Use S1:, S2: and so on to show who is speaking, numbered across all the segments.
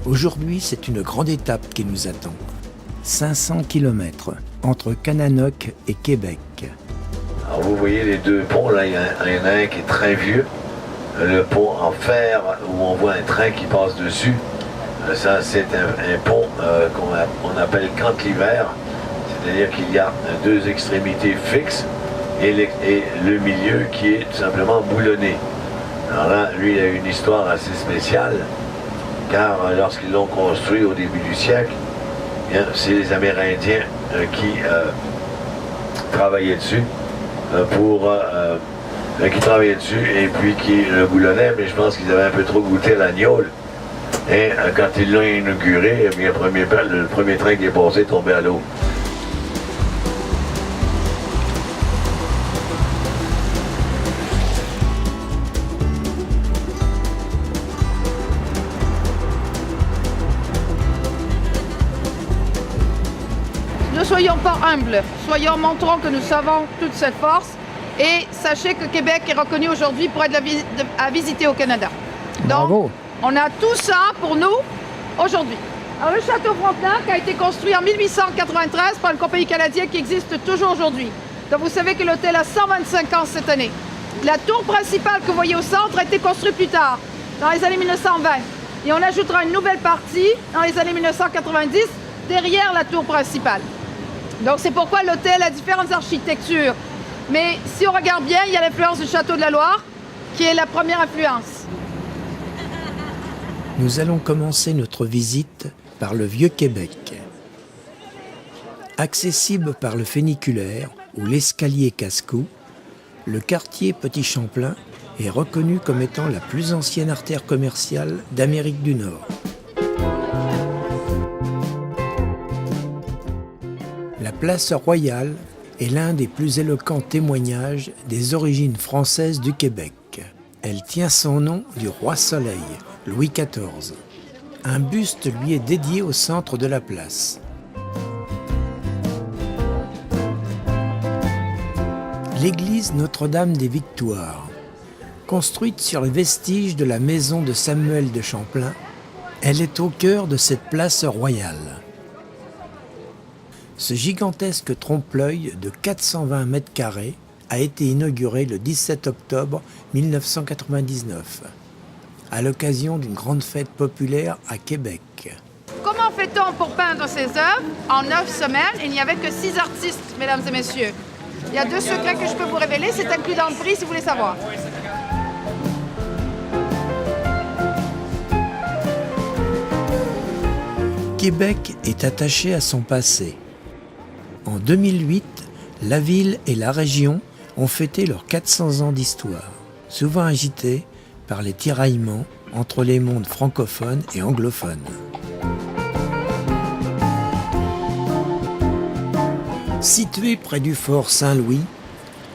S1: Aujourd'hui, c'est une grande étape qui nous attend. 500 km entre Kananock et Québec.
S2: Alors vous voyez les deux ponts, là il y en a un qui est très vieux, le pont en fer où on voit un train qui passe dessus. Ça c'est un pont qu'on appelle cantilever, c'est-à-dire qu'il y a deux extrémités fixes et le milieu qui est tout simplement boulonné. Alors là, lui il a une histoire assez spéciale, car lorsqu'ils l'ont construit au début du siècle, c'est les Amérindiens qui travaillaient dessus. Qui travaillaient dessus et puis qui le boulonnaient, mais je pense qu'ils avaient un peu trop goûté la gnôle. Et quand ils l'ont inauguré, eh bien, le premier train qui est passé est tombé à l'eau.
S3: Ne soyons pas humbles, montrons que nous savons toute cette force et sachez que Québec est reconnu aujourd'hui pour être à visiter au Canada. Donc,
S1: Bravo.
S3: On a tout ça pour nous aujourd'hui. Alors, le Château Frontenac a été construit en 1893 par une compagnie canadienne qui existe toujours aujourd'hui. Donc vous savez que l'hôtel a 125 ans cette année. La tour principale que vous voyez au centre a été construite plus tard, dans les années 1920. Et on ajoutera une nouvelle partie dans les années 1990 derrière la tour principale. Donc c'est pourquoi l'hôtel a différentes architectures. Mais si on regarde bien, il y a l'influence du Château de la Loire, qui est la première influence.
S1: Nous allons commencer notre visite par le Vieux-Québec. Accessible par le funiculaire ou l'escalier casse-cou, le quartier Petit Champlain est reconnu comme étant la plus ancienne artère commerciale d'Amérique du Nord. La place Royale est l'un des plus éloquents témoignages des origines françaises du Québec. Elle tient son nom du roi Soleil, Louis XIV. Un buste lui est dédié au centre de la place. L'église Notre-Dame des Victoires, construite sur les vestiges de la maison de Samuel de Champlain, elle est au cœur de cette place royale. Ce gigantesque trompe-l'œil de 420 mètres carrés a été inauguré le 17 octobre 1999, à l'occasion d'une grande fête populaire à Québec.
S3: Comment fait-on pour peindre ces œuvres? En 9 semaines, il n'y avait que 6 artistes, mesdames et messieurs. Il y a 2 secrets que je peux vous révéler, c'est inclus dans le prix si vous voulez savoir.
S1: Québec est attaché à son passé. En 2008, la ville et la région ont fêté leurs 400 ans d'histoire, souvent agités par les tiraillements entre les mondes francophones et anglophones. Située près du fort Saint-Louis,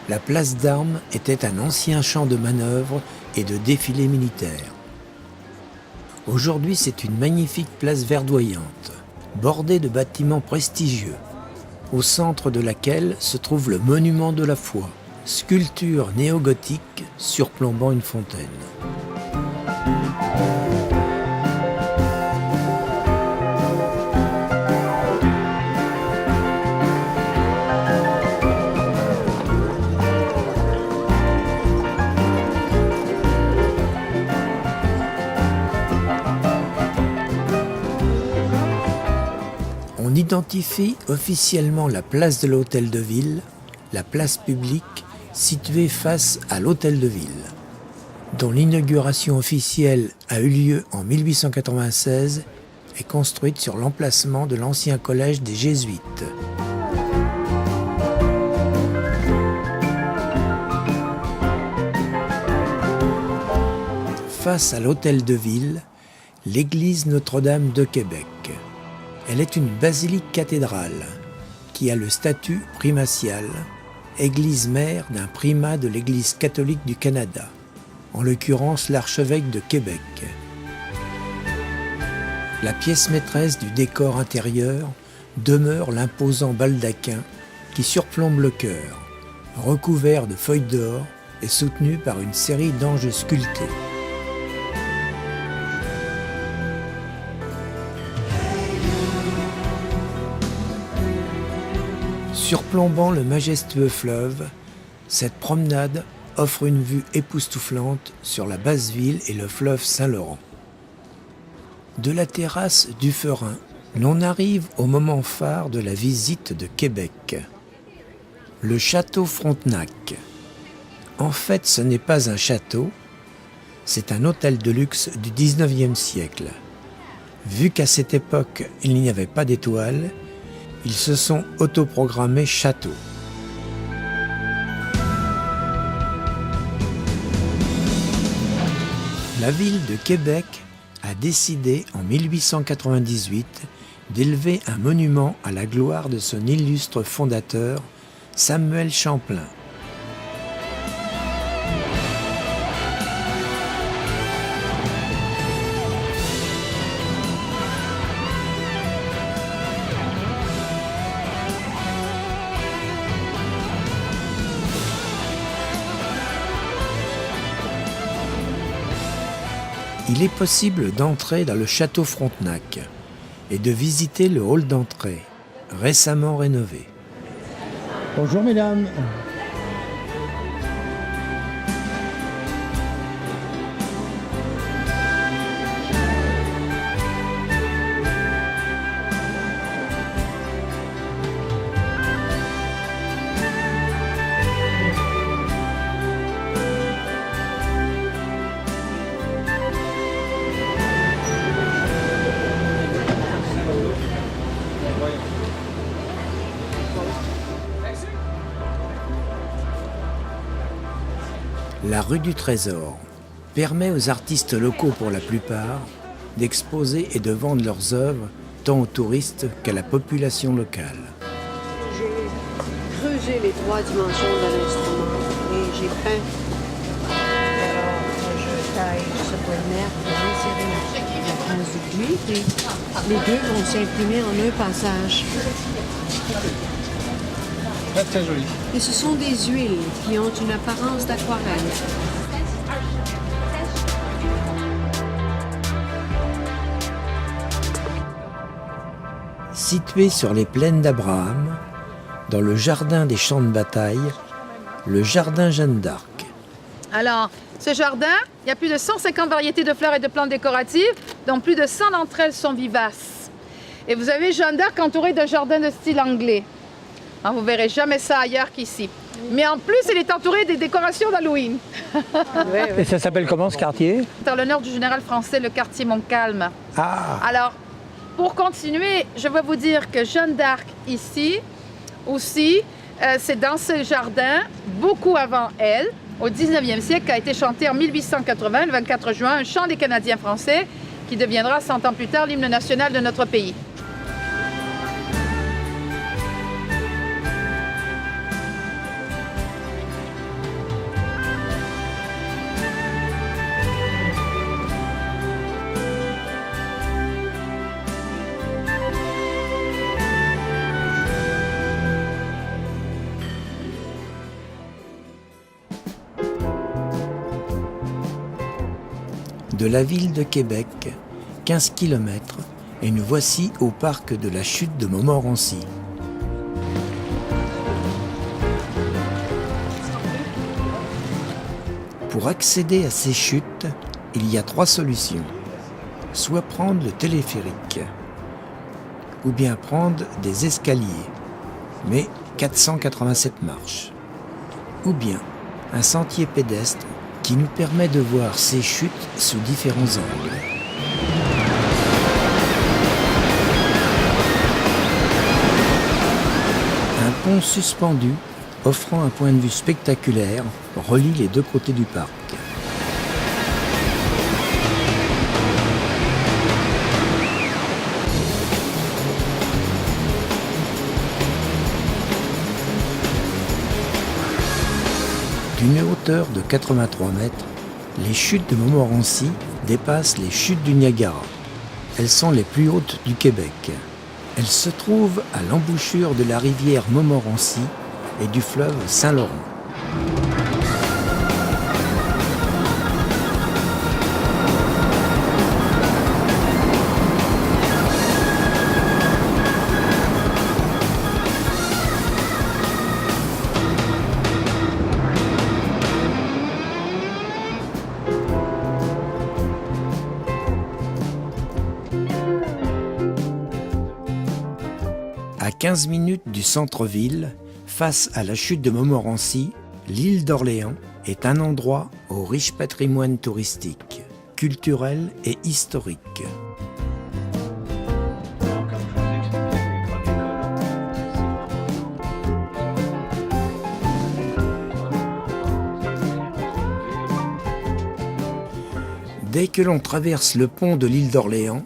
S1: la place d'Armes était un ancien champ de manœuvre et de défilé militaire. Aujourd'hui, c'est une magnifique place verdoyante, bordée de bâtiments prestigieux, au centre de laquelle se trouve le monument de la foi, sculpture néo-gothique surplombant une fontaine. On identifie officiellement la place de l'Hôtel de Ville, la place publique située face à l'Hôtel de Ville, dont l'inauguration officielle a eu lieu en 1896 et construite sur l'emplacement de l'ancien collège des Jésuites. Face à l'Hôtel de Ville, l'église Notre-Dame de Québec. Elle est une basilique cathédrale qui a le statut primatial, église mère d'un primat de l'Église catholique du Canada, en l'occurrence l'archevêque de Québec. La pièce maîtresse du décor intérieur demeure l'imposant baldaquin qui surplombe le chœur, recouvert de feuilles d'or et soutenu par une série d'anges sculptés. Surplombant le majestueux fleuve, cette promenade offre une vue époustouflante sur la basse ville et le fleuve Saint-Laurent. De la terrasse du Ferin, l'on arrive au moment phare de la visite de Québec, le château Frontenac. En fait, ce n'est pas un château, c'est un hôtel de luxe du 19e siècle. Vu qu'à cette époque, il n'y avait pas d'étoiles, ils se sont autoprogrammés château. La ville de Québec a décidé en 1898 d'élever un monument à la gloire de son illustre fondateur, Samuel Champlain. Il est possible d'entrer dans le château Frontenac et de visiter le hall d'entrée, récemment rénové.
S4: Bonjour mesdames.
S1: La rue du Trésor permet aux artistes locaux pour la plupart d'exposer et de vendre leurs œuvres tant aux touristes qu'à la population locale.
S5: J'ai creusé les 3 dimensions de l'instrument et j'ai peint. Alors, je taille ce polymère pour insérer la bronze du cuir et les deux vont s'imprimer en un passage.
S4: Très très joli.
S5: Et ce sont des huiles qui ont une apparence d'aquarelle.
S1: Situé sur les plaines d'Abraham, dans le jardin des champs de bataille, le jardin Jeanne d'Arc.
S3: Alors, ce jardin, il y a plus de 150 variétés de fleurs et de plantes décoratives, dont plus de 100 d'entre elles sont vivaces. Et vous avez Jeanne d'Arc entourée d'un jardin de style anglais. Hein, vous ne verrez jamais ça ailleurs qu'ici. Mais en plus, elle est entourée des décorations d'Halloween.
S4: Et ça s'appelle comment ce quartier?
S3: C'est en l'honneur du général français, le quartier Montcalm.
S4: Ah,
S3: Alors, pour continuer, je vais vous dire que Jeanne d'Arc, ici, aussi, c'est dans ce jardin, beaucoup avant elle, au 19e siècle, a été chanté en 1880, le 24 juin, un chant des Canadiens français, qui deviendra 100 ans plus tard l'hymne national de notre pays.
S1: De la ville de Québec, 15 km, et nous voici au parc de la chute de Montmorency. Pour accéder à ces chutes, il y a 3 solutions. Soit prendre le téléphérique, ou bien prendre des escaliers, mais 487 marches, ou bien un sentier pédestre qui nous permet de voir ces chutes sous différents angles. Un pont suspendu, offrant un point de vue spectaculaire, relie les 2 côtés du parc. D'une hauteur de 83 mètres, les chutes de Montmorency dépassent les chutes du Niagara. Elles sont les plus hautes du Québec. Elles se trouvent à l'embouchure de la rivière Montmorency et du fleuve Saint-Laurent. 15 minutes du centre-ville, face à la chute de Montmorency, l'île d'Orléans est un endroit au riche patrimoine touristique, culturel et historique. Dès que l'on traverse le pont de l'île d'Orléans,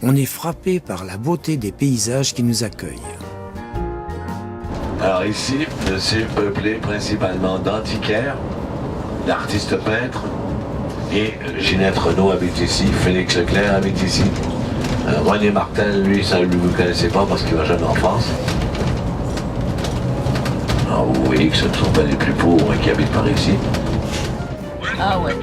S1: on est frappé par la beauté des paysages qui nous accueillent.
S2: Alors ici, c'est peuplé principalement d'antiquaires, d'artistes peintres, et Ginette Renault habite ici, Félix Leclerc habite ici. René Martin, lui, ça vous ne connaissez pas parce qu'il va jamais en France. Alors vous voyez que ce ne sont pas les plus pauvres qui habitent par ici.
S6: Ah ouais.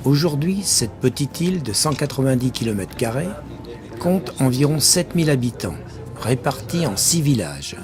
S1: Aujourd'hui, cette petite île de 190 km² compte environ 7000 habitants, répartis en 6 villages.